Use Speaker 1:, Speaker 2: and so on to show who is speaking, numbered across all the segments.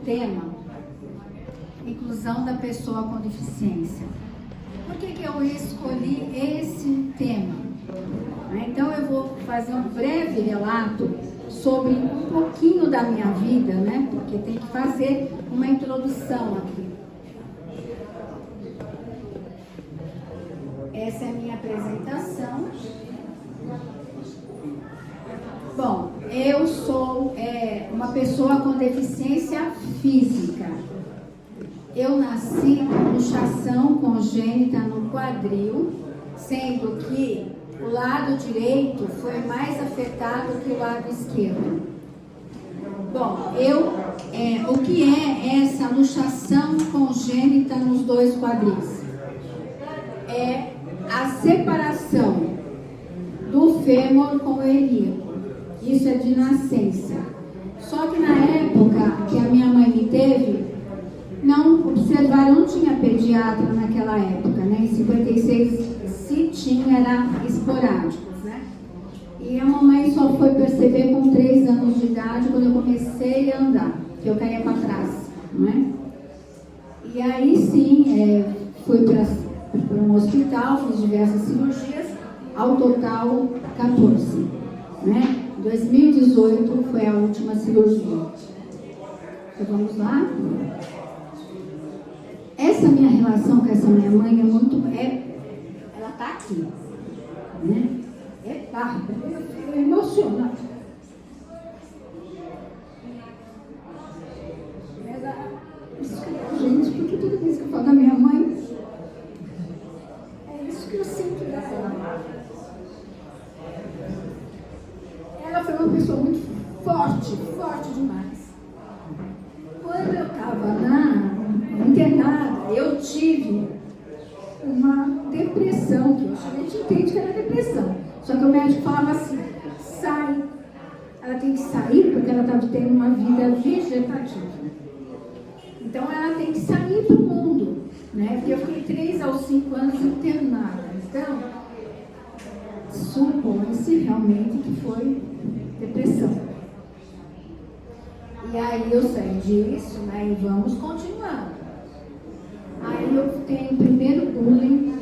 Speaker 1: tema inclusão da pessoa com deficiência. Por que eu escolhi esse tema? Então eu vou fazer um breve relato sobre um pouquinho da minha vida, né? Porque tem que fazer uma introdução aqui. Essa é a minha apresentação. Bom, eu sou uma pessoa com deficiência física. Eu nasci com luxação congênita no quadril, sendo que o lado direito foi mais afetado que o lado esquerdo. Bom, o que é essa luxação congênita nos dois quadris? É a separação do fêmur com o ilíaco. Isso é de nascença. Só que na época que a minha mãe me teve, não observaram, não tinha pediatra naquela época, né? Em 56, se tinha, era esporádicos, né? E a mamãe só foi perceber com 3 anos de idade, quando eu comecei a andar, que eu caía para trás, né? E aí sim, fui para um hospital, fiz diversas cirurgias, ao total 14, né? 2018 foi a última cirurgia. Então vamos lá? Essa minha relação com essa minha mãe é muito... ela está aqui, né? Eu emociono. Gente, porque toda vez que eu falo da minha mãe, é isso que eu sinto dela. Ela foi uma pessoa muito forte demais. Quando eu estava internada, eu tive uma depressão, que hoje a gente entende que era depressão. Só que o médico falava assim, sai. Ela tem que sair porque ela estava tendo uma vida vegetativa. Então ela tem que sair do mundo, né? Porque eu fiquei 3 aos 5 anos internada. Então, supõe-se realmente que foi depressão. E aí eu saí disso, né? E vamos continuando. Aí eu tenho o primeiro bullying,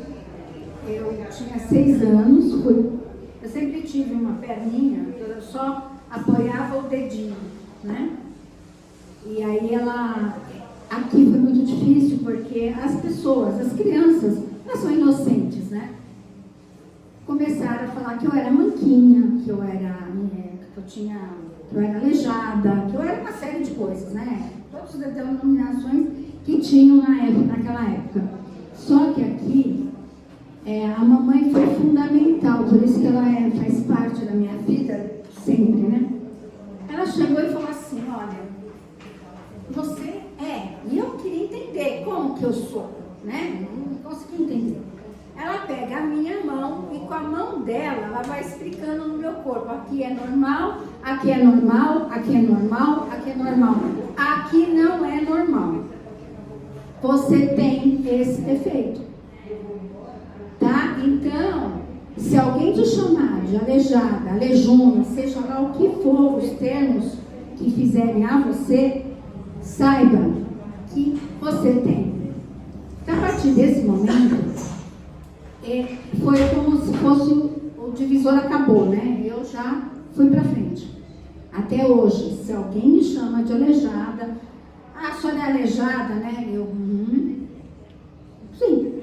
Speaker 1: eu tinha 6 anos, eu sempre tive uma perninha, eu só apoiava o dedinho, né? E aí aqui foi muito difícil, porque as crianças, elas são inocentes, né? Começaram a falar que eu era manquinha, que eu era aleijada, que eu era uma série de coisas, né? Todas as denominações que tinham naquela época. Só que aqui, a mamãe foi fundamental, por isso que ela faz parte da minha vida sempre, né? Ela chegou e falou assim, olha, você e eu queria entender como que eu sou, né? Não consegui entender. Ela pega a minha mão e com a mão dela, ela vai explicando no meu corpo. Aqui é normal, aqui é normal, aqui é normal, aqui é normal. Aqui não é normal. Você tem esse defeito. Tá? Então, se alguém te chamar de aleijada, aleijona, seja lá o que for os termos que fizerem a você, saiba que você tem. Então, a partir desse momento, foi como se fosse o divisor acabou, né? Eu já fui pra frente. Até hoje, se alguém me chama de aleijada, a senhora é aleijada, né? Sim,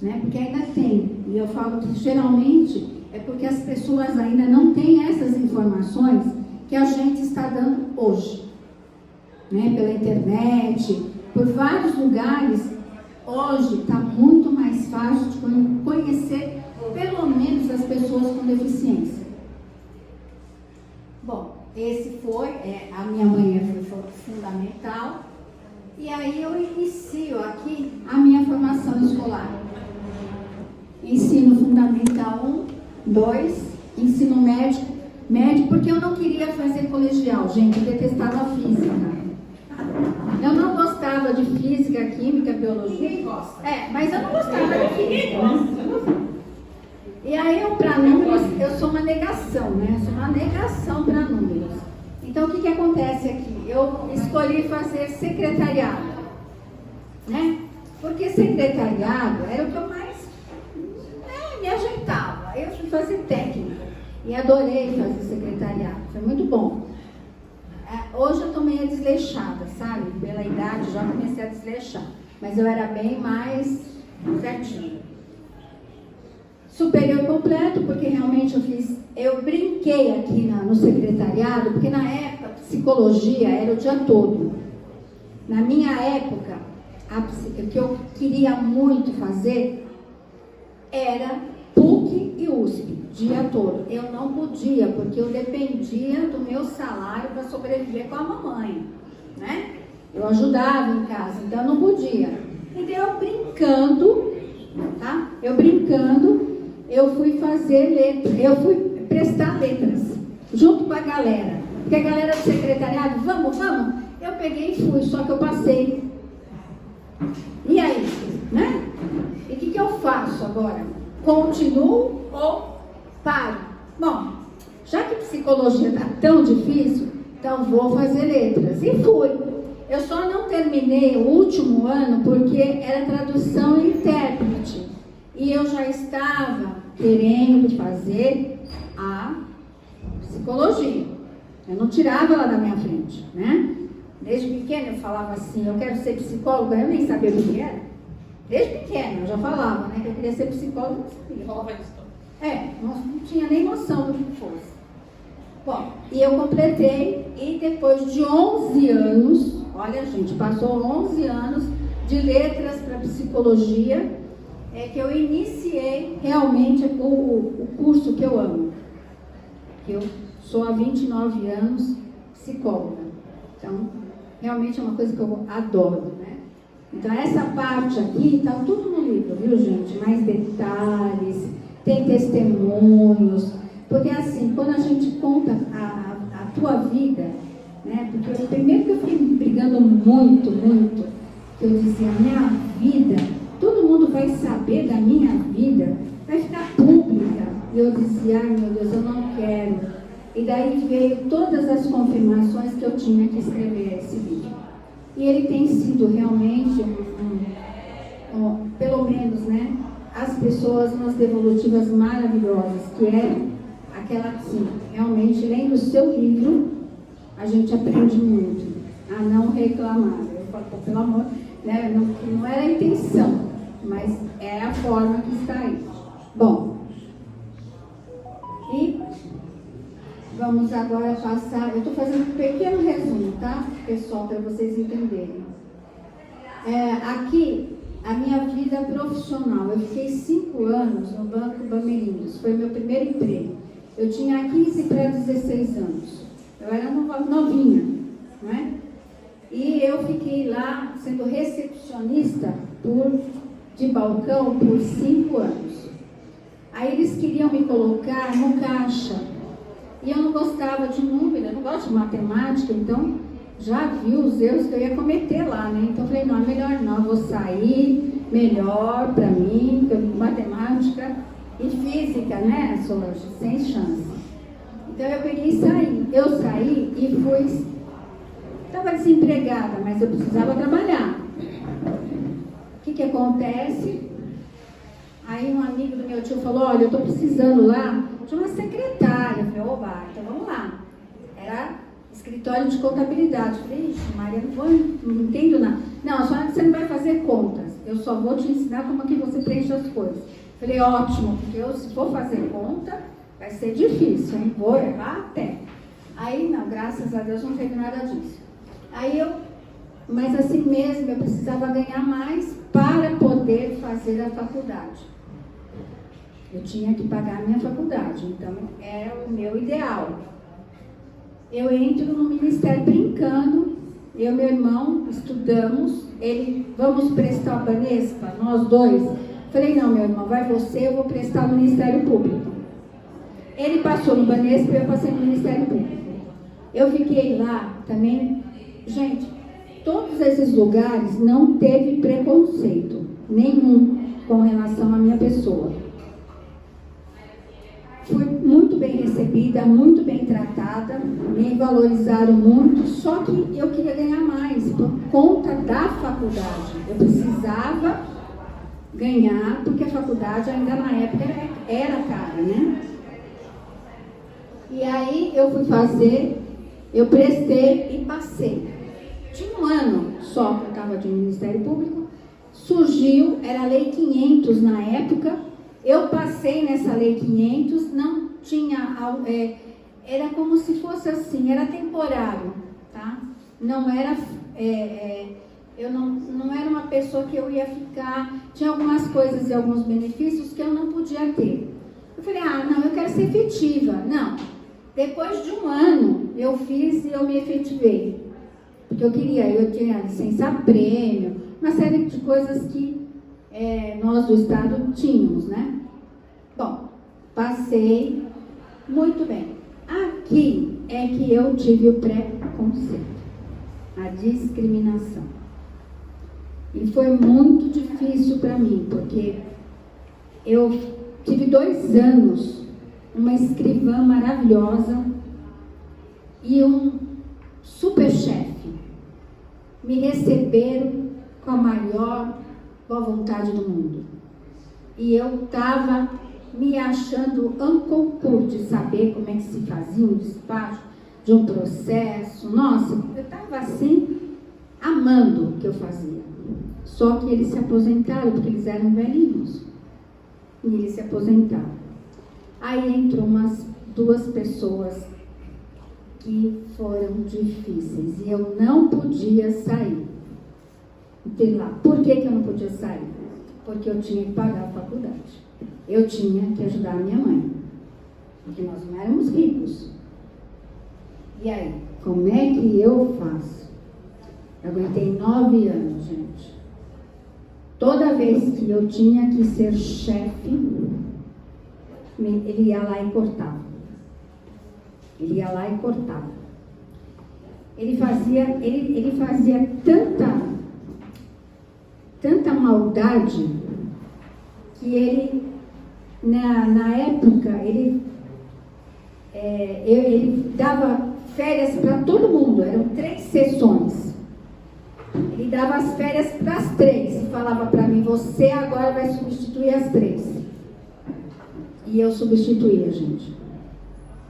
Speaker 1: né? Porque ainda tem. E eu falo que geralmente é porque as pessoas ainda não têm essas informações que a gente está dando hoje, né? Pela internet, por vários lugares. Hoje está muito mais fácil de conhecer pelo menos as pessoas com deficiência. Bom, esse foi, a minha mãe foi fundamental. E aí eu inicio aqui a minha formação escolar. Ensino fundamental 1, 2, ensino médio, porque eu não queria fazer colegial, gente, eu detestava física. Eu não gostava de física, química, biologia.
Speaker 2: Ninguém gosta.
Speaker 1: Mas eu não gostava de física. E aí eu, para números, eu sou uma negação, né? Eu sou uma negação para números. Então, o que acontece aqui? Eu escolhi fazer secretariado, né? Porque secretariado era o que eu mais me ajeitava. Eu fui fazer técnica e adorei fazer secretariado, foi muito bom. Hoje eu estou meio desleixada, sabe? Pela idade já comecei a desleixar, mas eu era bem mais certinha. Superior completo, porque realmente eu brinquei aqui no secretariado, porque na época a psicologia era o dia todo. Na minha época, o que eu queria muito fazer era PUC e USP, dia todo. Eu não podia, porque eu dependia do meu salário para sobreviver com a mamãe, né? Eu ajudava em casa, então eu não podia. Então eu brincando, tá? Eu fui fazer letras, eu fui prestar letras, junto com a galera. Porque a galera do secretariado, vamos, eu peguei e fui, só que eu passei. E aí, né? E o que eu faço agora? Continuo ou paro? Bom, já que psicologia está tão difícil, então vou fazer letras. E fui. Eu só não terminei o último ano porque era tradução e intérprete. E eu já estava querendo fazer a psicologia. Eu não tirava ela da minha frente, né? Desde pequena eu falava assim, eu quero ser psicóloga, eu nem sabia o que era. Desde pequena eu já falava, né, que eu queria ser psicóloga, não sabia. Falava isso. Não tinha nem noção do que fosse. Bom, e eu completei, e depois de 11 anos, olha gente, passou 11 anos de letras para psicologia, que eu iniciei realmente o curso que eu amo. Eu sou há 29 anos psicóloga. Então, realmente é uma coisa que eu adoro, né? Então, essa parte aqui está tudo no livro, viu, gente? Mais detalhes, tem testemunhos. Porque, assim, quando a gente conta a tua vida, né? Porque primeiro que eu fiquei brigando muito, que eu dizia, minha vida, todo mundo vai saber da minha vida, vai ficar pública. E eu dizia, ai meu Deus, eu não quero. E daí veio todas as confirmações que eu tinha que escrever esse livro. E ele tem sido realmente, pelo menos, né, as pessoas umas devolutivas maravilhosas, que é aquela assim, realmente, lendo o seu livro, a gente aprende muito a não reclamar. Eu falo, pelo amor, né, não era a intenção, mas é a forma que está aí. Bom, e vamos agora passar, eu estou fazendo um pequeno resumo, tá, pessoal, para vocês entenderem. Aqui, a minha vida profissional, eu fiquei 5 anos no Banco Bamerindos, foi meu primeiro emprego. Eu tinha 15 para 16 anos, eu era novinha, não é? E eu fiquei lá sendo recepcionista de balcão por 5 anos. Aí eles queriam me colocar no caixa. E eu não gostava de número, eu não gosto de matemática, então já vi os erros que eu ia cometer lá, né? Então eu falei, não, é melhor não, eu vou sair, melhor para mim, matemática e física, né, Solange, sem chance. Então eu peguei e saí. Eu saí e fui, estava desempregada, mas eu precisava trabalhar. O que acontece? Aí um amigo do meu tio falou, olha, eu estou precisando lá de uma secretária. Eu falei, oba, então vamos lá. Era escritório de contabilidade. Eu falei, ixi, Maria, não entendo nada. Não, só você não vai fazer contas. Eu só vou te ensinar como que você preenche as coisas. Eu falei, ótimo, porque eu, se for fazer conta, vai ser difícil, hein? Vou errar até. Aí, não, graças a Deus não teve nada disso. Mas assim mesmo, eu precisava ganhar mais para poder fazer a faculdade. Eu tinha que pagar a minha faculdade, então era o meu ideal. Eu entro no ministério brincando, eu e meu irmão estudamos, vamos prestar o Banespa, nós dois. Falei, não, meu irmão, vai você, eu vou prestar no Ministério Público. Ele passou no Banespa e eu passei no Ministério Público. Eu fiquei lá também, gente, todos esses lugares não teve preconceito nenhum com relação à minha pessoa. Fui muito bem recebida. recebida, muito bem tratada, me valorizaram muito, só que eu queria ganhar mais por conta da faculdade. Eu precisava ganhar, porque a faculdade ainda na época era cara, né? E aí eu fui fazer, eu prestei e passei. Tinha um ano só que eu estava de Ministério Público, surgiu, era a Lei 500 na época, eu passei nessa Lei 500, não tinha, era como se fosse assim, era temporário, tá? Não era, eu não era uma pessoa que eu ia ficar, tinha algumas coisas e alguns benefícios que eu não podia ter. Eu falei, não, eu quero ser efetiva. Não, depois de um ano eu fiz e eu me efetivei. Porque eu tinha licença prêmio, uma série de coisas que nós do Estado tínhamos, né? Bom, passei muito bem. Aqui é que eu tive o preconceito, a discriminação. E foi muito difícil para mim, porque eu tive 2 anos, uma escrivã maravilhosa e um super chefe. Me receberam com a maior boa vontade do mundo. E eu estava me achando un concurso de saber como é que se fazia um despacho de um processo. Nossa, eu estava assim, amando o que eu fazia. Só que eles se aposentaram, porque eles eram velhinhos. E eles se aposentaram. Aí entrou umas 2 pessoas que foram difíceis. E eu não podia sair de lá. Por que eu não podia sair? Porque eu tinha que pagar a faculdade. Eu tinha que ajudar a minha mãe. Porque nós não éramos ricos. E aí, como é que eu faço? Eu aguentei 9 anos, gente. Toda vez que eu tinha que ser chefe, ele ia lá e cortava. Ele ia lá e cortava. Ele fazia tanta maldade que ele, na época, ele dava férias para todo mundo. Eram 3 sessões. Ele dava as férias para as 3 e falava para mim, você agora vai substituir as 3. E eu substituía, gente.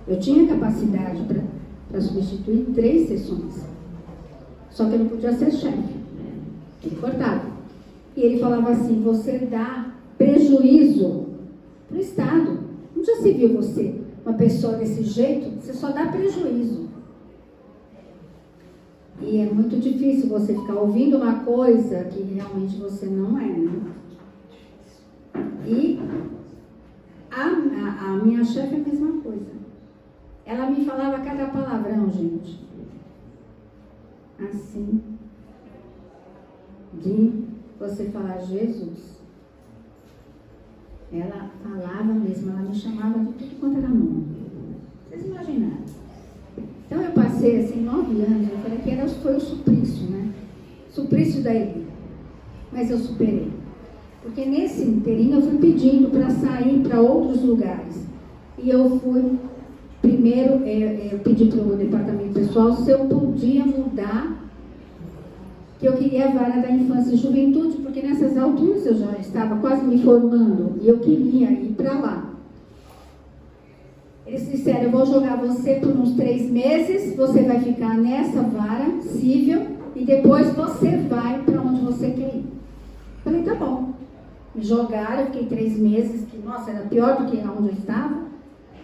Speaker 1: Eu tinha capacidade para substituir 3 sessões. Só que eu não podia ser chefe. Ele cortava. E ele falava assim, você dá prejuízo para o Estado. Não já se viu você, uma pessoa desse jeito? Você só dá prejuízo. E é muito difícil você ficar ouvindo uma coisa que realmente você não é, né? E a minha chefe é a mesma coisa. Ela me falava cada palavrão, gente. Assim. De você falar Jesus. Ela falava mesmo, ela me chamava de tudo quanto era nome. Vocês imaginaram? Então eu passei assim 9 anos, eu falei que foi o suplício, né? Suplício da Eli. Mas eu superei. Porque nesse inteirinho eu fui pedindo para sair para outros lugares. E eu fui, primeiro, eu pedi para o departamento pessoal se eu podia mudar, que eu queria a vara da infância e juventude, porque nessas alturas eu já estava quase me formando e eu queria ir para lá. Eles disseram, eu vou jogar você por uns 3 meses, você vai ficar nessa vara civil e depois você vai para onde você quer ir. Falei, tá bom. Me jogaram, eu fiquei 3 meses, que nossa, era pior do que onde eu estava.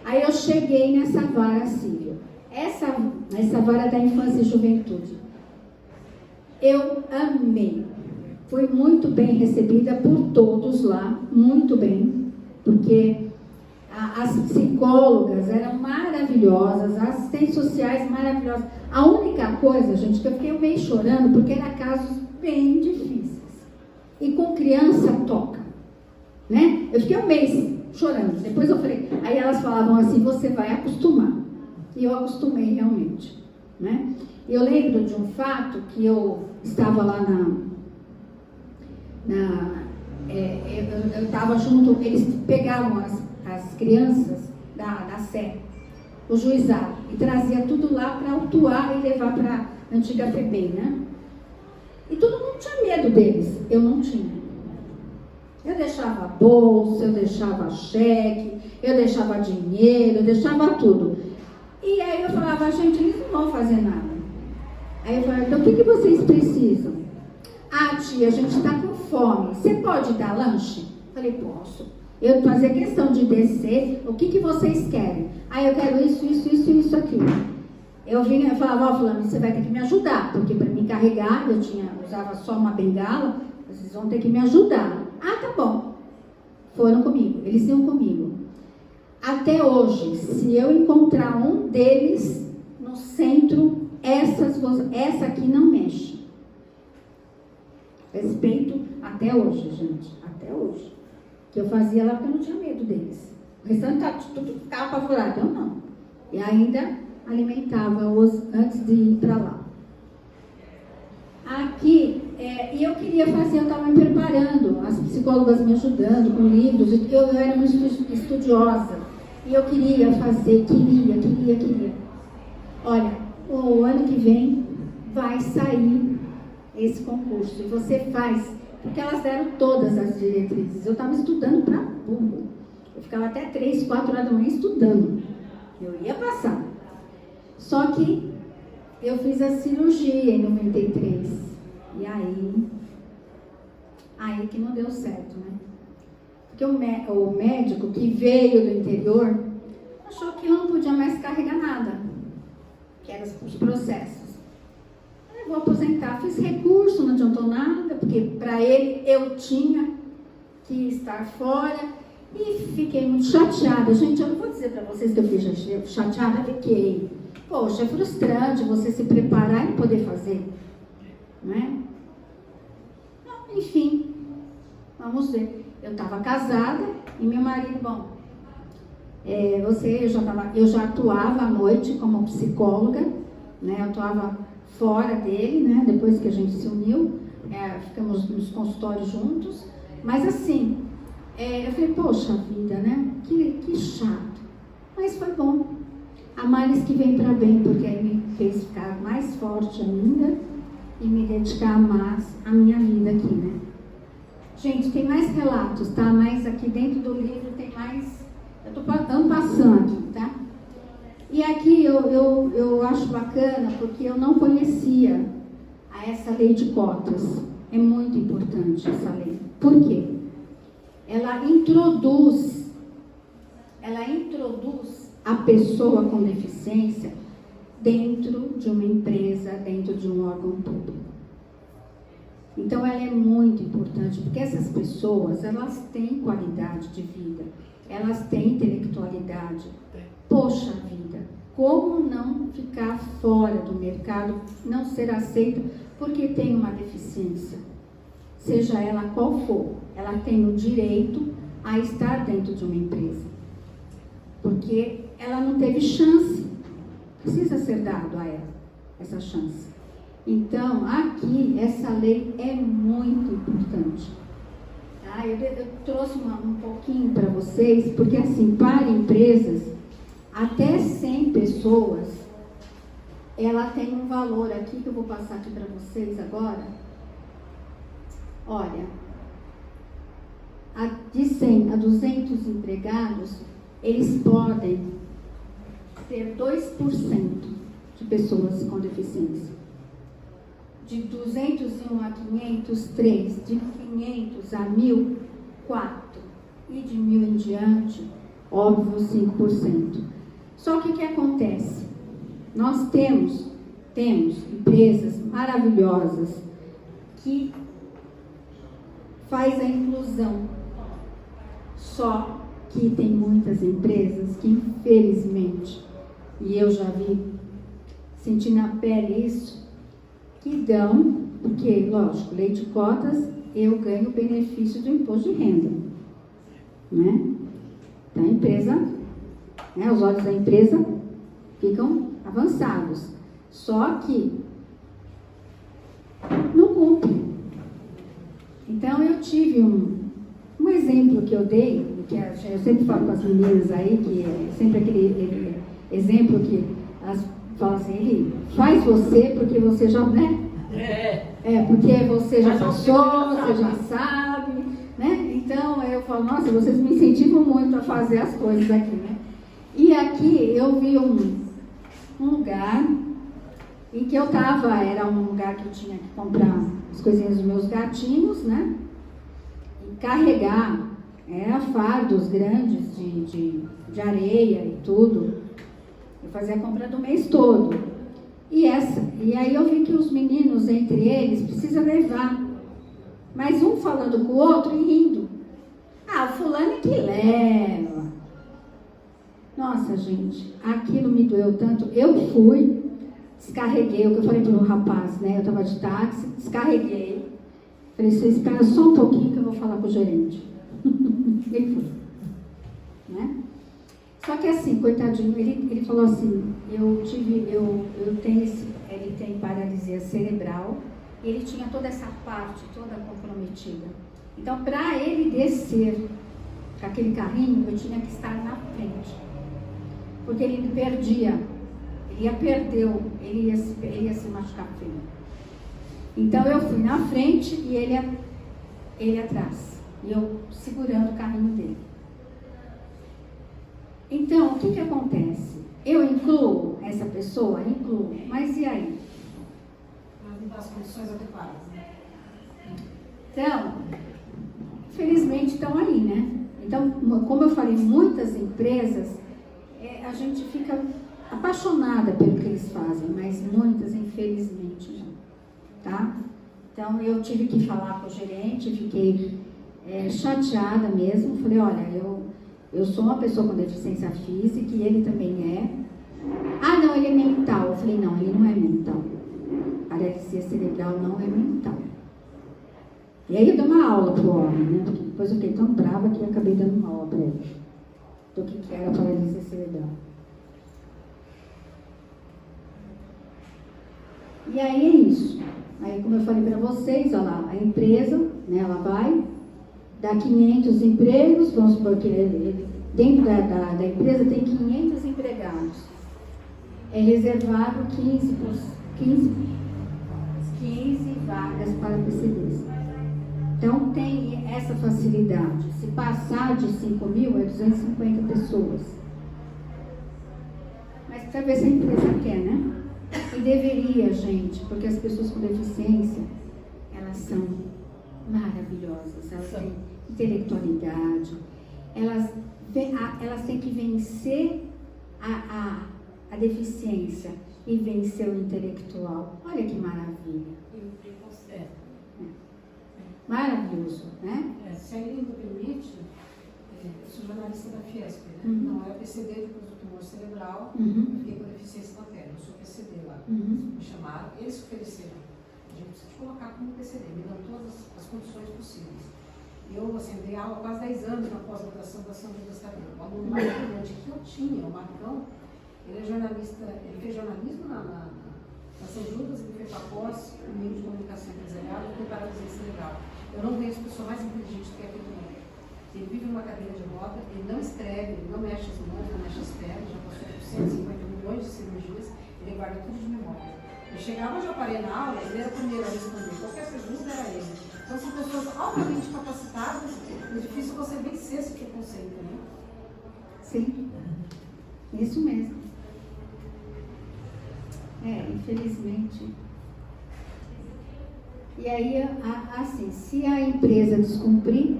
Speaker 1: Aí eu cheguei nessa vara civil. Essa vara da infância e juventude. Eu amei. Fui muito bem recebida por todos lá, muito bem, porque as psicólogas eram maravilhosas, as assistentes sociais maravilhosas. A única coisa, gente, que eu fiquei meio chorando, porque eram casos bem difíceis. E com criança toca, né? Eu fiquei um mês chorando. Depois eu falei, aí elas falavam assim, você vai acostumar. E eu acostumei realmente, né? Eu lembro de um fato que eu estava lá eu estava junto, eles pegavam as crianças da Sé o juizado, e trazia tudo lá para autuar e levar para a antiga FEBEM, né? E todo mundo tinha medo deles, eu não tinha. Eu deixava bolsa, eu deixava cheque, eu deixava dinheiro, eu deixava tudo. E aí eu falava, gente, eles não vão fazer nada. Aí eu falava, então o que vocês precisam? Ah, tia, a gente está com fome, você pode dar lanche? Falei, posso. Eu fazia questão de descer, o que vocês querem? Ah, eu quero isso, aquilo. Eu falava, ó, fulano, você vai ter que me ajudar, porque para me carregar, usava só uma bengala, vocês vão ter que me ajudar. Ah, tá bom. Foram comigo, eles iam comigo. Até hoje, se eu encontrar um deles no centro, essa aqui não mexe. Respeito até hoje, gente, até hoje. Que eu fazia lá porque eu não tinha medo deles. O restante tudo ficava apavorado, eu não. E ainda alimentava-os antes de ir para lá. Aqui, e eu queria fazer, eu estava me preparando, as psicólogas me ajudando com livros, eu era muito estudiosa. E eu queria fazer, queria. Olha, o ano que vem vai sair esse concurso. E você faz, porque elas deram todas as diretrizes. Eu estava estudando para burro. Eu ficava até 3, 4 horas da manhã estudando. Eu ia passar. Só que eu fiz a cirurgia em 93. E aí que não deu certo, né? Porque o médico que veio do interior achou que eu não podia mais carregar nada, que eram os processos. Eu vou aposentar, fiz recurso, não adiantou nada, porque para ele eu tinha que estar fora e fiquei muito chateada. Gente, eu não vou dizer para vocês que eu fiquei chateada, fiquei. Poxa, é frustrante você se preparar e poder fazer, né? Enfim, vamos ver. Eu estava casada e meu marido, eu já atuava à noite como psicóloga, né? Eu atuava fora dele, né? Depois que a gente se uniu, ficamos nos consultórios juntos. Mas assim, eu falei, poxa vida, né? Que chato. Mas foi bom. Há males que vem para bem, porque aí me fez ficar mais forte ainda e me dedicar mais à minha vida aqui, né? Gente, tem mais relatos, tá? Mas aqui dentro do livro tem mais. Eu estou passando, tá? E aqui eu acho bacana porque eu não conhecia essa lei de cotas. É muito importante essa lei. Por quê? Ela introduz a pessoa com deficiência dentro de uma empresa, dentro de um órgão público. Então, ela é muito importante, porque essas pessoas, elas têm qualidade de vida, elas têm intelectualidade. Poxa vida, como não ficar fora do mercado, não ser aceita porque tem uma deficiência? Seja ela qual for, ela tem o direito a estar dentro de uma empresa. Porque ela não teve chance, precisa ser dado a ela essa chance. Então, aqui, essa lei é muito importante. Tá? Eu trouxe um pouquinho para vocês, porque assim, para empresas, até 100 pessoas, ela tem um valor aqui, que eu vou passar aqui para vocês agora. Olha, de 100 a 200 empregados, eles podem ter 2% de pessoas com deficiência. De 201 a 500, 3. De 500 a 1.000, 4. E de 1.000 em diante, óbvio, 5%. Só que o que acontece? Nós temos empresas maravilhosas que faz a inclusão. Só que tem muitas empresas que, infelizmente, e eu já vi, senti na pele isso, que dão, porque, lógico, lei de cotas, eu ganho o benefício do imposto de renda, né? Então, a empresa, né, os olhos da empresa ficam avançados, só que não cumpre. Então, eu tive um exemplo que eu dei, que eu sempre falo com as meninas aí, que é sempre exemplo que elas falam assim, ele faz você porque você já, né? Porque você já passou, você já sabe, né? Então eu falo, nossa, vocês me incentivam muito a fazer as coisas aqui, né? E aqui eu vi um lugar em que eu estava, era um lugar que eu tinha que comprar as coisinhas dos meus gatinhos, né? E carregar, era fardos grandes de areia e tudo. Eu fazia a compra do mês todo. E aí eu vi que os meninos, entre eles, precisam levar. Mas um falando com o outro e rindo. Ah, o fulano é que leva. Nossa, gente, aquilo me doeu tanto. Eu fui, descarreguei, o que eu falei pro rapaz, né? Eu estava de táxi, descarreguei. Falei, você espera só um pouquinho que eu vou falar com o gerente. Ele foi. Né? Só que assim, coitadinho, ele falou assim, ele tem paralisia cerebral, e ele tinha toda essa parte, toda comprometida. Então, para ele descer com aquele carrinho, eu tinha que estar na frente. Porque ele perdia, ele ia se machucar feio. Então, eu fui na frente e ele atrás. E eu segurando o carrinho dele. Então, o que acontece? Eu incluo essa pessoa? Incluo. Mas e aí?
Speaker 2: As condições adequadas, né?
Speaker 1: Então, felizmente estão aí, né? Então, como eu falei, muitas empresas, a gente fica apaixonada pelo que eles fazem, mas muitas, infelizmente, não. Tá? Então, eu tive que falar com o gerente, fiquei chateada mesmo. Falei, olha, eu sou uma pessoa com deficiência física e ele também é. Ah, não, ele é mental. Eu falei, não, ele não é mental. Paralisia cerebral não é mental. E aí eu dei uma aula pro homem, né? Porque depois eu fiquei tão brava que eu acabei dando uma aula para ele. Do que era paralisia cerebral. E aí é isso. Aí, como eu falei para vocês, olha lá, a empresa, né, ela vai dar 500 empregos, vamos supor que dentro da empresa tem 500 empregados. É reservado 15 vagas para PCDs. Então, tem essa facilidade. Se passar de 5.000, é 250 pessoas. Mas para ver se a empresa quer, né? E deveria, gente, porque as pessoas com deficiência, elas são maravilhosas, elas têm intelectualidade, elas têm que vencer a deficiência e vencer o intelectual. Olha que maravilha. Maravilhoso, né?
Speaker 2: Se a lei não permite, eu sou jornalista da Fiesp, né? Não é PCD depois do tumor cerebral, eu fiquei com deficiência materna, eu sou PCD lá. Me chamaram, eles ofereceram. A gente precisa te colocar como PCD, me dão todas as condições possíveis. Eu, assim, dei aula há quase 10 anos na pós-graduação da São Judas Tadeu. O aluno mais brilhante que eu tinha, o Marcão, ele é jornalista, ele fez jornalismo na São Judas, ele fez a pós, o meio de comunicação empresarial, ele foi paralisia cerebral. Eu não conheço pessoa mais inteligente que aquele mundo. Ele vive numa cadeira de roda, ele não escreve, ele não mexe as mãos, não mexe as pernas, já passou por 150 milhões de cirurgias, ele guarda tudo de memória. Eu chegava, já parei na aula, ele era o primeiro a responder, qualquer pergunta era ele. Então são pessoas altamente capacitadas, é difícil você vencer esse preconceito, né?
Speaker 1: Sim, isso mesmo. Infelizmente. E aí, assim, se a empresa descumprir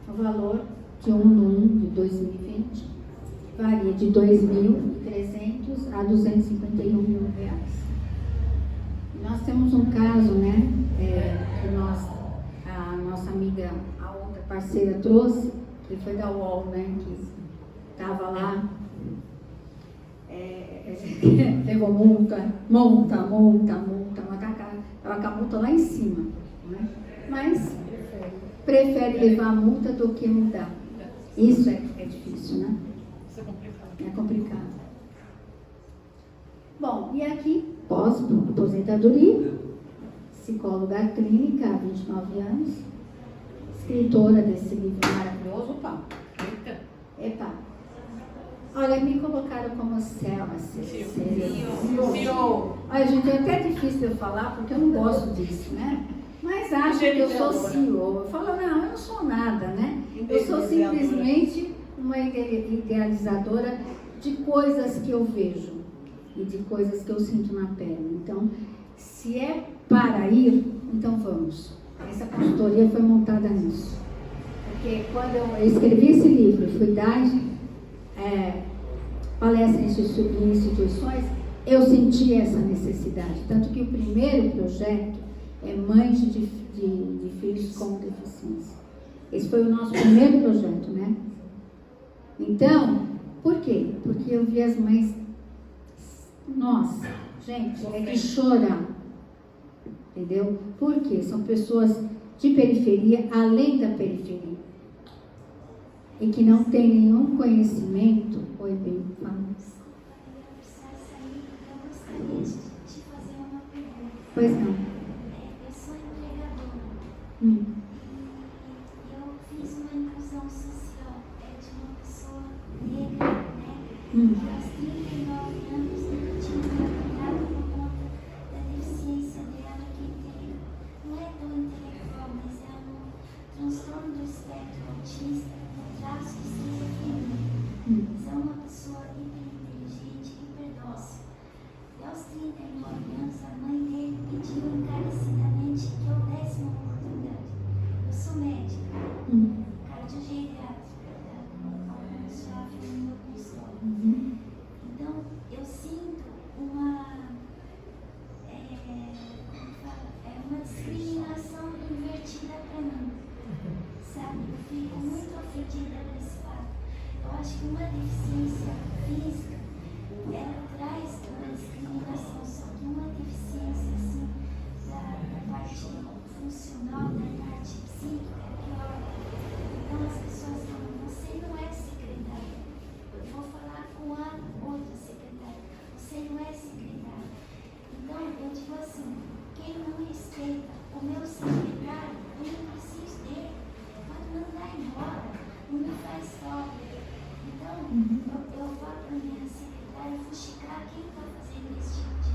Speaker 1: o valor de 1/1 de 2020, varia de 2.300 a 251 mil reais. Nós temos um caso, né, que a nossa amiga, a outra parceira trouxe, que foi da UOL, né, que estava lá, levou multa, mas estava com a multa lá em cima, né? Mas prefere levar a multa do que mudar. Isso é difícil, né?
Speaker 2: Isso é complicado.
Speaker 1: É complicado. Bom, e aqui, pós-aposentadoria, psicóloga clínica há 29 anos, escritora desse livro maravilhoso. Epa! Olha, me colocaram como CEO.
Speaker 3: CEO.
Speaker 1: Olha, gente, é até difícil de eu falar, porque eu não gosto disso, né? Mas acho que eu sou CEO. Eu falo, não, eu não sou nada, né? Eu sou simplesmente uma idealizadora de coisas que eu vejo e de coisas que eu sinto na pele. Então, se é para ir, então vamos. Essa consultoria foi montada nisso. Porque quando eu escrevi esse livro, fui dar palestras em instituições, eu senti essa necessidade. Tanto que o primeiro projeto é mães de filhos com deficiência. Esse foi o nosso primeiro projeto, né? Então, por quê? Porque eu vi as mães... Nossa, gente, é de chorar. Entendeu? Por quê? São pessoas de periferia, além da periferia. E que não tem nenhum conhecimento. Oi, bem, fala.
Speaker 4: Eu gostaria de te fazer uma pergunta.
Speaker 1: Pois não.
Speaker 4: Eu sou empregadora. Eu fiz uma inclusão social de uma pessoa negra, né? Aos 39 anos nunca tinha trabalhado por conta da deficiência dela, que não é tão intelectual, mas é um transtorno do espectro autista, com traços de esquizofrenia. Mas é uma pessoa hiperinteligente, hiperdócil. E aos 39 anos, a mãe dele pediu encarecidamente que eu desse uma oportunidade. Eu sou médica, cardiogeriátrica, alguns já viram no meu consultório. Então, eu sinto uma discriminação invertida para mim, sabe? Eu fico muito ofendida por esse fato. Eu acho que uma deficiência física, ela traz uma discriminação, só que uma deficiência assim, da parte funcional, da parte psíquica, é pior. Então as pessoas falam, você não é secretária. Eu vou falar com a outra secretária, você não é secretária. Então eu digo assim, quem não respeita o meu secretário, eu não preciso dele, pode mandar embora, não me faz falta. Então, eu vou para a minha secretária fuxicar quem está fazendo esse tipo de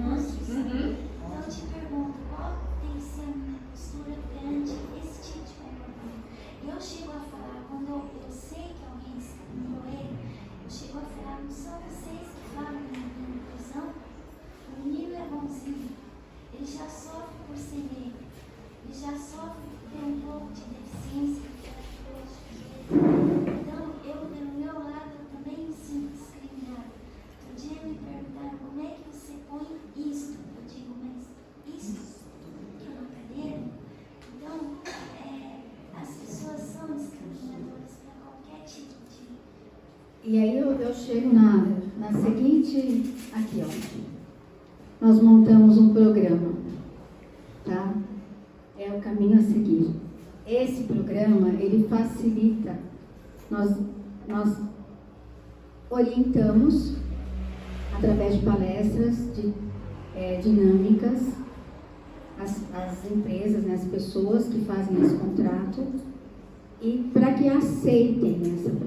Speaker 4: construção. Então, eu te pergunto, qual tem que ser a minha postura perante esse tipo de comportamento? Eu chego a falar, quando eu sei que alguém discriminou ele, eu chego a falar, não são vocês que falam em inclusão? O menino é bonzinho, ele já sofre por ser negro, ele já sofre por ter um pouco de deficiência. Então, eu, pelo meu lado, eu também me sinto discriminada. Outro dia me perguntaram como é que você põe isto. Eu digo, mas isso que é uma cadeira? Então, as pessoas são discriminadoras para qualquer tipo de...
Speaker 1: E aí eu chego na seguinte... Aqui, ó. Nós montamos um programa, tá? É o caminho a seguir. Esse programa, ele facilita, nós orientamos, através de palestras dinâmicas, as empresas, né, as pessoas que fazem esse contrato, e para que aceitem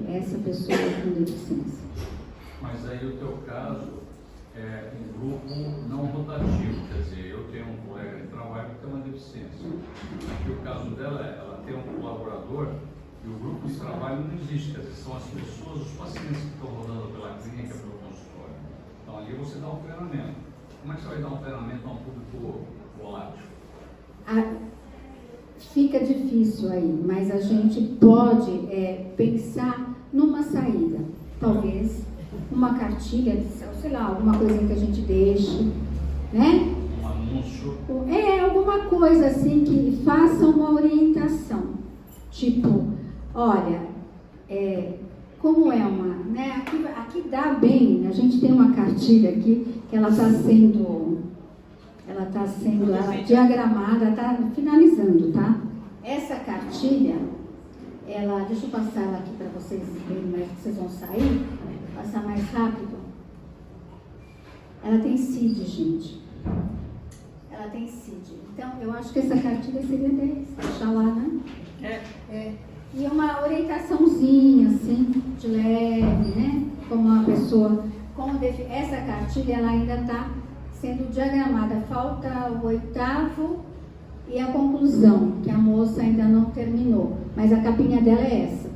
Speaker 1: essa pessoa com deficiência.
Speaker 5: Mas aí o teu caso é um grupo não rotativo, quer dizer, eu tenho um colega de trabalho que tem uma deficiência. Aqui o caso dela é, ela tem um colaborador e o grupo de trabalho não existe, quer dizer, são as pessoas, os pacientes que estão rodando pela clínica, pelo consultório. Então ali você dá um treinamento. Como é que você vai dar um treinamento a um público volátil?
Speaker 1: Fica difícil aí, mas a gente pode pensar numa saída, talvez uma cartilha, sei lá, alguma coisa que a gente deixe, né?
Speaker 5: Um anúncio.
Speaker 1: Alguma coisa assim que faça uma orientação, tipo, olha, como é uma, né? Aqui dá bem, a gente tem uma cartilha aqui que ela está sendo diagramada, está finalizando, tá? Essa cartilha, deixa eu passar ela aqui para vocês verem, mas vocês vão sair, passar mais rápido. Ela tem CID, gente. Ela tem CID. Então, eu acho que essa cartilha seria 10, deixar lá, né? E uma orientaçãozinha, assim, de leve, né? como uma pessoa com essa cartilha, ela ainda está sendo diagramada. Falta o 8º e a conclusão, que a moça ainda não terminou, mas a capinha dela é essa.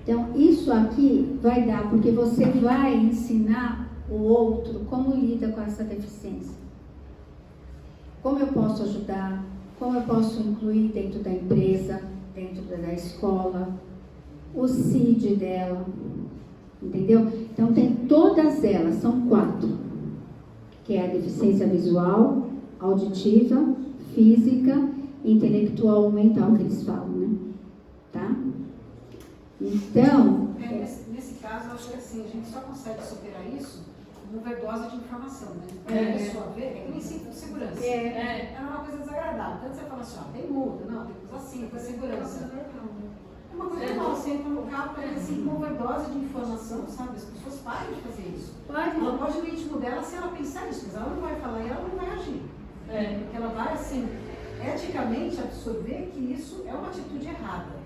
Speaker 1: Então, isso aqui vai dar, porque você vai ensinar o outro como lida com essa deficiência. Como eu posso ajudar, como eu posso incluir dentro da empresa, dentro da escola, o CID dela, entendeu? Então, tem todas elas, são 4, que é a deficiência visual, auditiva, física, intelectual ou mental, que eles falam, né? Tá? Então...
Speaker 2: nesse caso, eu acho que assim, a gente só consegue superar isso com overdose de informação, né? A pessoa vê, é que nem cinto de segurança. É uma coisa desagradável. Tanto você fala assim, ó, tem multa, não, tem que usar cinto de segurança. É uma coisa normal, você entra no carro, porque assim, com overdose de informação, sabe? As pessoas param de fazer isso. Ela pode no ritmo dela se ela pensar nisso, mas ela não vai falar e ela não vai agir. Porque ela vai, assim, eticamente absorver que isso é uma atitude errada.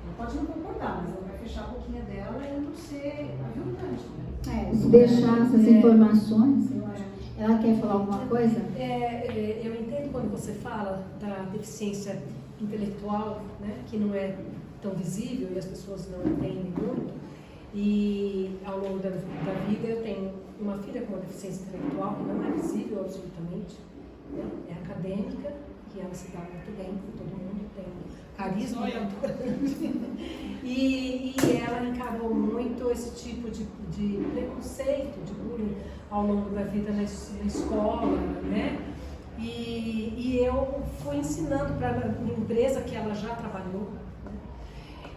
Speaker 2: Ela pode não concordar, mas ela vai fechar a boquinha dela e não ser aviltante, né?
Speaker 1: Se deixar essas informações, ela quer falar alguma coisa?
Speaker 3: Eu entendo quando você fala da deficiência intelectual, né, que não é tão visível e as pessoas não entendem muito. E ao longo da vida eu tenho uma filha com uma deficiência intelectual que não é visível absolutamente, né? É acadêmica, que ela se dá muito bem com todo mundo, tem carisma muito grande. E ela encarou muito esse tipo de preconceito, de bullying ao longo da vida na escola, né? E eu fui ensinando para a empresa que ela já trabalhou, né?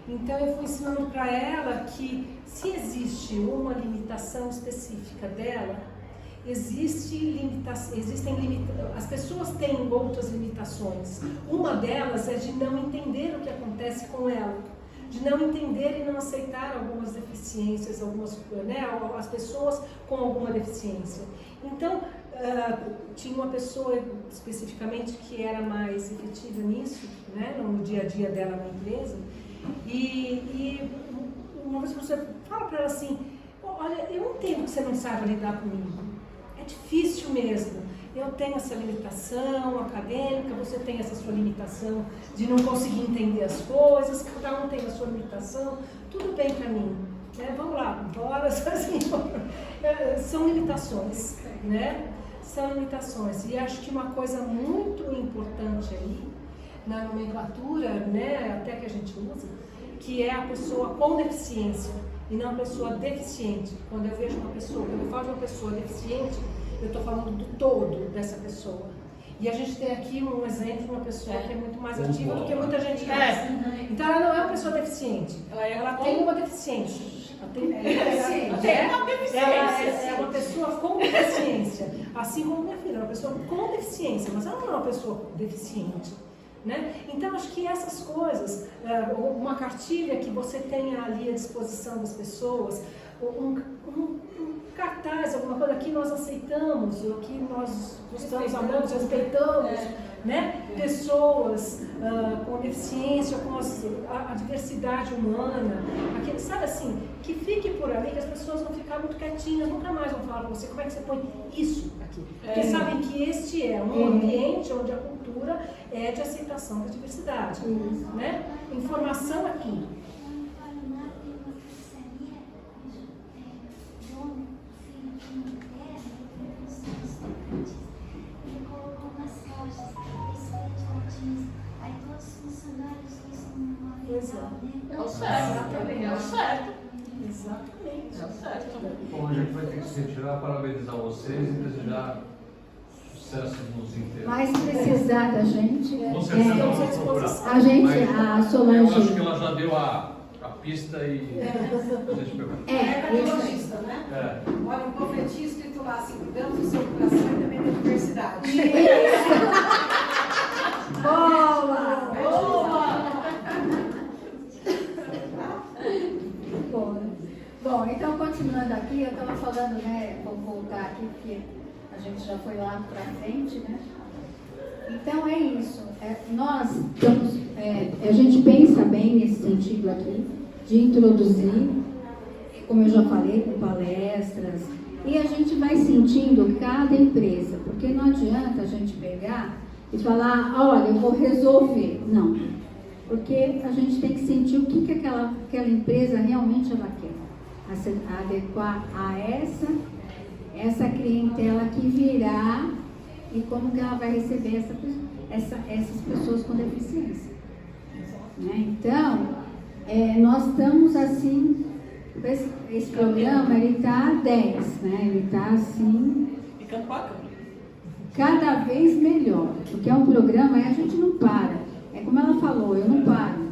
Speaker 3: Então eu fui ensinando para ela que se existe uma limitação específica dela, as pessoas têm outras limitações. Uma delas é de não entender o que acontece com ela, de não entender e não aceitar algumas deficiências, as pessoas com alguma deficiência. Então, tinha uma pessoa especificamente que era mais efetiva nisso, né, no dia a dia dela na empresa, e uma vez você fala para ela assim, olha, eu entendo que você não sabe lidar comigo. É difícil mesmo. Eu tenho essa limitação acadêmica, você tem essa sua limitação de não conseguir entender as coisas, cada um tem a sua limitação, tudo bem para mim, né? Vamos lá, bora, assim, são limitações, né? São limitações. E acho que uma coisa muito importante aí, na nomenclatura, né, até que a gente usa, que é a pessoa com deficiência e não a pessoa deficiente. Quando eu vejo uma pessoa, quando eu falo de uma pessoa deficiente, eu estou falando do todo dessa pessoa. E a gente tem aqui um exemplo de uma pessoa que é muito mais ativa do que muita gente pensa. Então ela não é uma pessoa deficiente, ela tem uma deficiência. É uma pessoa com deficiência, assim como minha filha, é uma pessoa com deficiência, mas ela não é uma pessoa deficiente. Né? Então, acho que essas coisas, uma cartilha que você tenha ali à disposição das pessoas, um cartaz, alguma coisa que nós aceitamos, o que nós gostamos, amamos, respeitamos, né? Pessoas com deficiência, com a diversidade humana, aquele, sabe assim, que fique por ali, que as pessoas vão ficar muito quietinhas, nunca mais vão falar para você como é que você põe isso aqui. Porque sabem que este é um ambiente onde a cultura é de aceitação da diversidade, né? Informação é tudo.
Speaker 6: É o certo. É o certo.
Speaker 3: Exatamente.
Speaker 6: É o certo.
Speaker 5: Bom, a gente vai ter que se retirar, parabenizar vocês e desejar sucesso nos inteiros.
Speaker 1: Mas precisar da gente,
Speaker 5: Com certeza vamos procurar.
Speaker 1: a gente,
Speaker 5: Mas
Speaker 1: a
Speaker 5: eu
Speaker 1: Solange...
Speaker 5: acho que ela já deu a pista e a gente pergunta.
Speaker 2: É cardiologista, né? Olha, um panfletinho escrito lá assim, cuidamos do seu coração e também da diversidade.
Speaker 1: Boa! Bom, então continuando aqui, eu estava falando, né, vamos voltar aqui, porque a gente já foi lá para frente, né? Então é isso, nós estamos, a gente pensa bem nesse sentido aqui, de introduzir como eu já falei, com palestras, e a gente vai sentindo cada empresa, porque não adianta a gente pegar e falar, olha, eu vou resolver. Não, porque a gente tem que sentir o que aquela empresa realmente ela quer, adequar a essa clientela que virá e como que ela vai receber essas pessoas com deficiência. Né? Então, nós estamos assim, esse programa ele está 10, né? Ele está assim,
Speaker 6: Ficando bacana.
Speaker 1: cada vez melhor, porque é um programa e a gente não para. É como ela falou, eu não paro.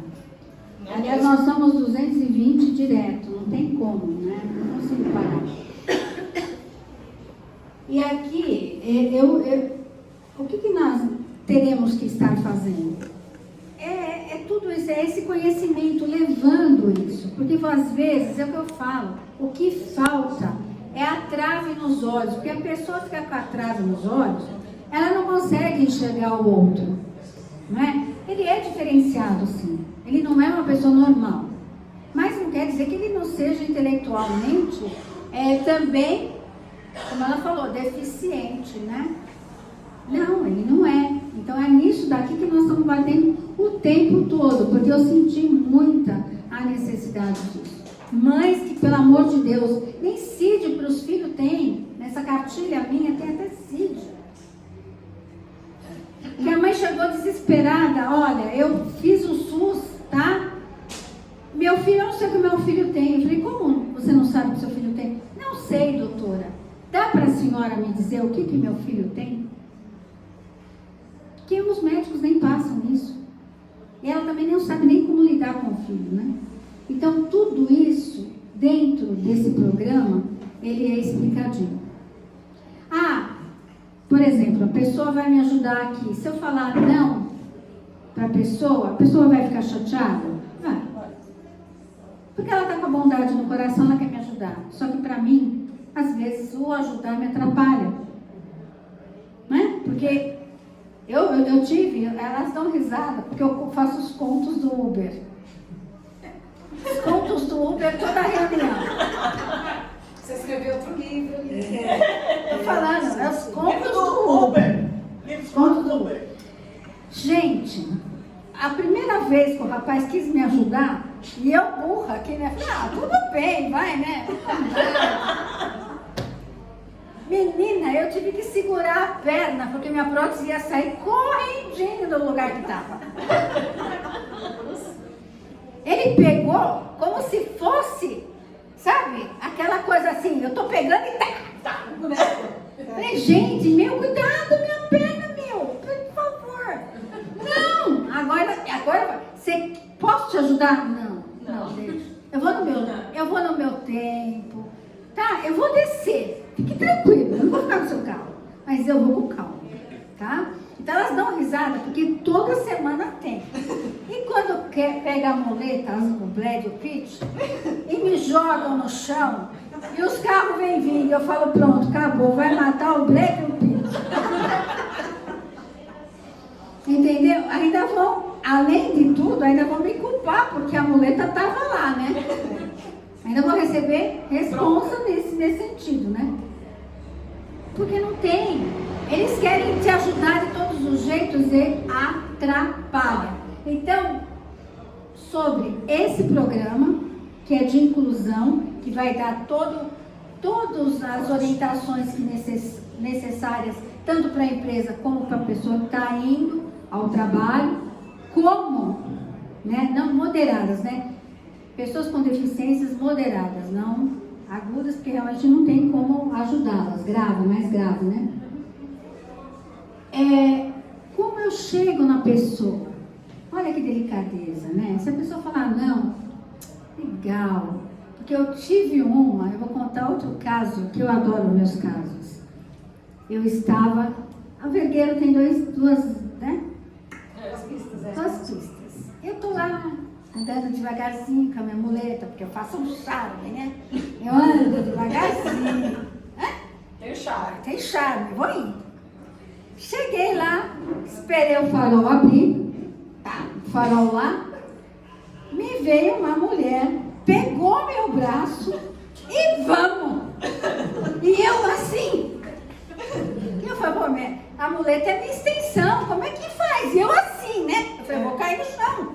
Speaker 1: Aliás, nós somos 220 direto, não tem como, né? Não consigo parar. E aqui, o que nós teremos que estar fazendo? É tudo isso, é esse conhecimento, levando isso. Porque às vezes, é o que eu falo, o que falta é a trave nos olhos. Porque a pessoa fica com a trave nos olhos, ela não consegue enxergar o outro. Não é? Ele é diferenciado, sim. Ele não é uma pessoa normal. Mas não quer dizer que ele não seja intelectualmente também, como ela falou, deficiente, né? Não, ele não é. Então é nisso daqui que nós estamos batendo o tempo todo, porque eu senti muita a necessidade disso. Mães que, pelo amor de Deus, nem CID para os filhos tem. Nessa cartilha minha tem até CID. Que a mãe chegou desesperada, olha, eu fiz o SUS, tá? Meu filho, eu não sei o que meu filho tem. Eu falei, como você não sabe o que seu filho tem? Não sei, doutora. Dá para a senhora me dizer o que meu filho tem? Que os médicos nem passam nisso. E ela também não sabe nem como lidar com o filho, né? Então, tudo isso, dentro desse programa, ele é explicadinho. Por exemplo, a pessoa vai me ajudar aqui. Se eu falar não para a pessoa vai ficar chateada? Vai. Porque ela está com a bondade no coração, ela quer me ajudar. Só que para mim, às vezes, o ajudar me atrapalha. Né? Porque eu tive, elas dão risada, porque eu faço os contos do Uber. Os contos do Uber toda reunião.
Speaker 2: Você escreveu outro livro.
Speaker 1: Estou falando, né? Os contos do Uber. Os contos do Uber. Gente, a primeira vez que o rapaz quis me ajudar, e eu burra aqui, né? Falei, tudo bem, vai, né? Menina, eu tive que segurar a perna, porque minha prótese ia sair correndinho do lugar que estava. Ele pegou como se fosse, sabe, aquela coisa assim, eu tô pegando e tá. Falei, gente, cuidado, minha perna, por favor. Não, agora, posso te ajudar? Não, deixa. Eu vou no meu tempo, tá? Eu vou descer. Fique tranquilo, eu não vou ficar no seu carro, mas eu vou com calma, tá? Então elas dão risada, porque toda semana tem. E quando pega a muleta, o Bled, o Pitch, e me jogam no chão, e os carros vêm vindo, eu falo, pronto, acabou, vai matar o Bled e o Pitch. Entendeu? Ainda vão, além de tudo, ainda vão me culpar, porque a muleta estava lá, né? Ainda vou receber responsa nesse sentido, né? Porque não tem. Eles querem te ajudar de todos os jeitos e atrapalham. Então, sobre esse programa, que é de inclusão, que vai dar todas as orientações necessárias, tanto para a empresa como para a pessoa que está indo ao trabalho, como, né, não moderadas, né? Pessoas com deficiências moderadas, não agudas, porque realmente não tem como ajudá-las, mais grave, né? Como eu chego na pessoa? Olha que delicadeza, né? Se a pessoa falar não, legal, porque eu tive eu vou contar outro caso, que eu adoro meus casos. Eu estava, a Vergueiro tem duas, né? Duas pistas. Eu tô lá, andando devagarzinho com a minha muleta, porque eu faço um charme, né? Eu ando devagarzinho. Tem charme, vou indo. Cheguei lá, esperei o farol abrir, o farol lá, me veio uma mulher, pegou meu braço, e vamos. E eu assim, eu falei, pô, a muleta é minha extensão, como é que faz? E eu assim, né? Eu falei, vou cair no chão.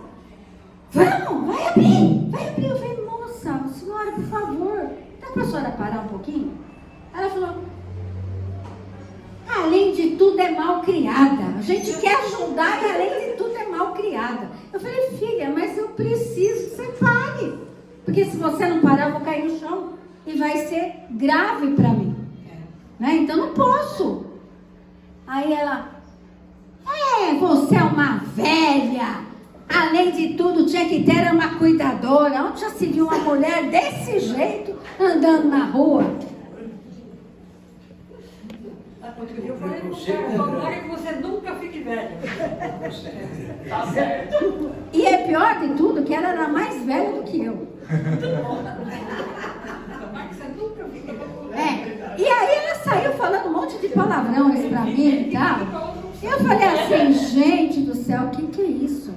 Speaker 1: Vamos, vai abrir. Eu falei, moça, senhora, por favor, dá pra senhora parar um pouquinho? Ela falou, além de tudo é mal criada. A gente quer ajudar e além de tudo é mal criada. Eu falei, filha, mas eu preciso que você pare. Porque se você não parar, eu vou cair no chão. E vai ser grave para mim. Né? Então não posso. Aí ela, você é uma velha. Além de tudo, tinha que ter uma cuidadora. Onde já se viu uma mulher desse jeito andando na rua?
Speaker 7: Eu falei pro cara, tomara que você nunca fique velho.
Speaker 6: Tá certo.
Speaker 1: E é pior de tudo que ela era mais velha do que eu.
Speaker 7: Tomara que você nunca fique velho.
Speaker 1: E aí ela saiu falando um monte de palavrões pra mim e tal. Eu falei assim, gente do céu, o que é isso?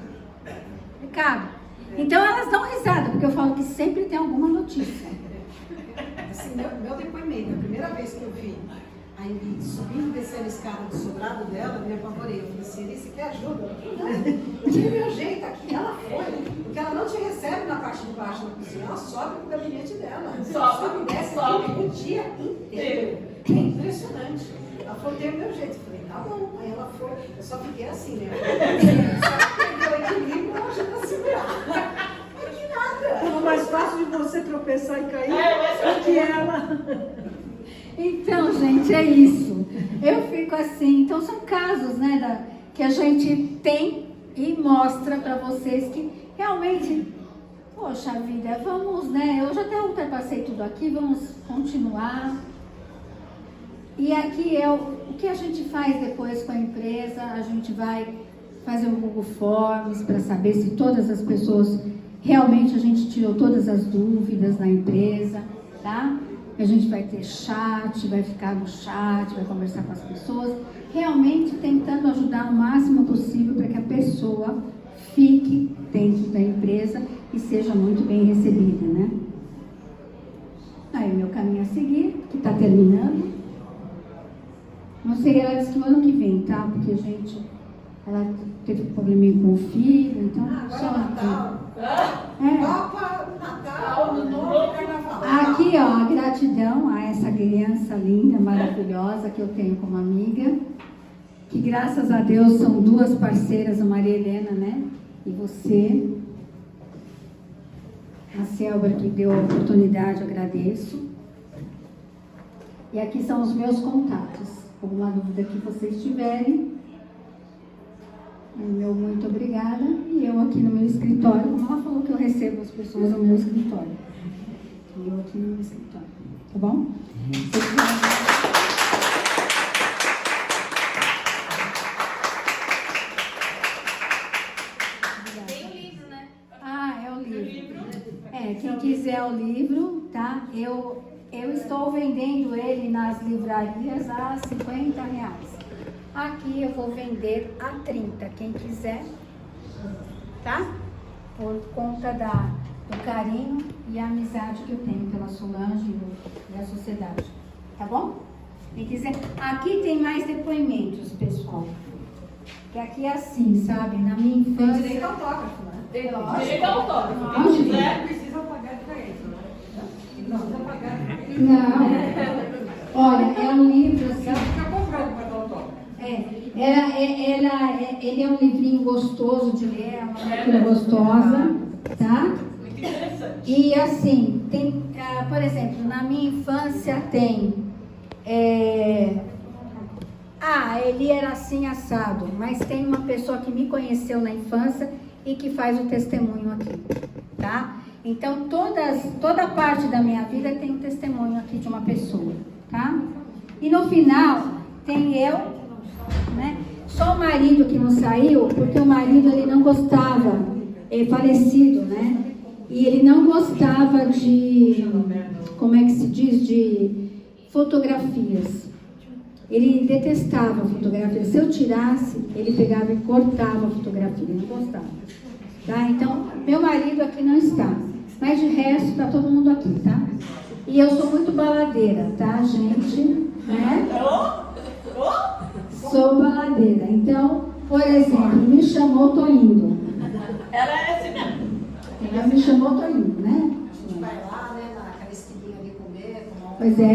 Speaker 1: Ricardo, então elas dão risada, porque eu falo que sempre tem alguma notícia.
Speaker 2: Assim, meu depoimento, a primeira vez que eu vi a Ingrid subindo e descendo a escada do sobrado dela, me apavorei. Eu falei assim, Elise, quer ajuda? Não, eu tive meu jeito aqui, ela foi. Porque ela não te recebe na parte de baixo da cozinha, ela sobe pro gabinete dela. Sobe e desce aqui o dia inteiro. É impressionante. Ela falou, tem o meu jeito. Eu falei, tá bom. Aí ela foi, eu só fiquei assim, né? Só peguei o equilíbrio e ela ajuda a segurar. Mas que nada.
Speaker 7: É mais fácil de você tropeçar e cair do que ela.
Speaker 1: Então, gente, é isso. Eu fico assim. Então, são casos, né, que a gente tem e mostra para vocês que realmente, poxa vida, vamos, né? Eu já até ultrapassei tudo aqui, vamos continuar. E aqui é o que a gente faz depois com a empresa. A gente vai fazer um Google Forms para saber se todas as pessoas, realmente a gente tirou todas as dúvidas da empresa, tá? A gente vai ter chat, vai ficar no chat, vai conversar com as pessoas, realmente tentando ajudar o máximo possível para que a pessoa fique dentro da empresa e seja muito bem recebida, né? Aí o meu caminho a seguir, que está terminando. Não sei, ela disse que no ano que vem, tá? Porque a gente, ela teve um probleminha com o filho, então
Speaker 2: Agora
Speaker 1: só
Speaker 2: Natal. Copa, Natal, Ano Novo, Carnaval.
Speaker 1: Aqui, ó, a gratidão a essa criança linda, maravilhosa que eu tenho como amiga, que graças a Deus são duas parceiras, a Maria Helena, né? E você, a Selva, que deu a oportunidade, agradeço. E aqui são os meus contatos. Alguma dúvida que vocês tiverem, meu muito obrigada. E eu aqui no meu escritório, como ela falou que eu recebo as pessoas no meu escritório. E eu aqui no meu escritório. Tá bom?
Speaker 6: Tem o livro, né?
Speaker 1: Ah, é o livro. Quem quiser o livro, tá? Eu estou vendendo ele nas livrarias a R$50. Aqui eu vou vender a 30, quem quiser, tá? Por conta do carinho e a amizade que eu tenho pela Solange e a sociedade, tá bom? Quem quiser. Aqui tem mais depoimentos, pessoal. Que aqui é assim, sabe? Na minha
Speaker 2: Tem
Speaker 1: infância...
Speaker 2: direito ao autógrafo, né?
Speaker 6: Direito ao autógrafo.
Speaker 1: Lógico.
Speaker 6: Quem quiser.
Speaker 7: Precisa pagar diferença, né?
Speaker 2: Não, não pagar.
Speaker 1: Não. Olha, é um livro assim...
Speaker 7: Fica comprando para dar autógrafo.
Speaker 1: Ele é um livrinho gostoso de ler, é uma leitura gostosa, tá?
Speaker 6: Muito interessante.
Speaker 1: E assim, tem, por exemplo, na minha infância tem... ele era assim assado, mas tem uma pessoa que me conheceu na infância e que faz o testemunho aqui, tá? Então, toda parte da minha vida tem um testemunho aqui de uma pessoa, tá? E no final, tem eu, né? Só o marido que não saiu, porque o marido ele não gostava, ele falecido, né? E ele não gostava de, como é que se diz, de fotografias. Ele detestava fotografias. Se eu tirasse, ele pegava e cortava a fotografia, ele não gostava. Tá? Então, meu marido aqui não está. Mas de resto, está todo mundo aqui, tá? E eu sou muito baladeira, tá, gente? Né? Sou baladeira. Então, por exemplo, me chamou, tô indo.
Speaker 6: Ela é assim mesmo.
Speaker 1: Ela me chamou, tô indo, né?
Speaker 2: A gente vai lá, né, naquela esquininha ali comer, tomar um
Speaker 1: Pois é.